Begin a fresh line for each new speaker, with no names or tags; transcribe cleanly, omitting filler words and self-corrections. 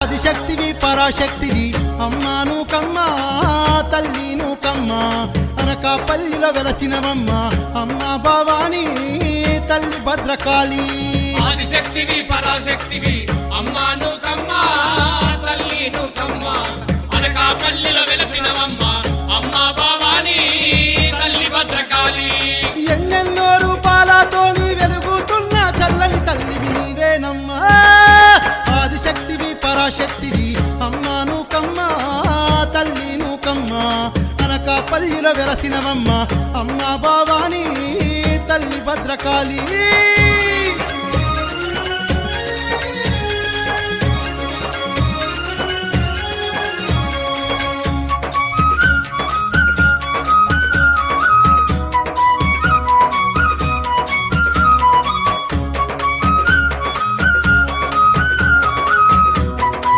ఆదిశక్తివి పరాశక్తివి అమ్మా నూకమ్మ తల్లి నూకమ్మ అనకాపల్లిలో వెలసినవమ్మ అమ్మా భవానీ తల్లి భద్రకాళి
ఆదిశక్తివి పరాశక్తివి అమ్మా నూకమ్మ తల్లి నూకమ్మ అనకాపల్లిలో వెలసినవమ్మ అమ్మా భవానీ తల్లి భద్రకాళి
ఎన్నెన్నో రూపాలతోని వెలుగుతున్న చల్లని తల్లివి నీవేనమ్మా ఆదిశక్తివి పరాశక్తివి అమ్మా నూకమ్మ తల్లి నూకమ్మ అనకాపల్లిలో వెలసినవమ్మ అమ్మా భవానీ తల్లి భద్రకాళి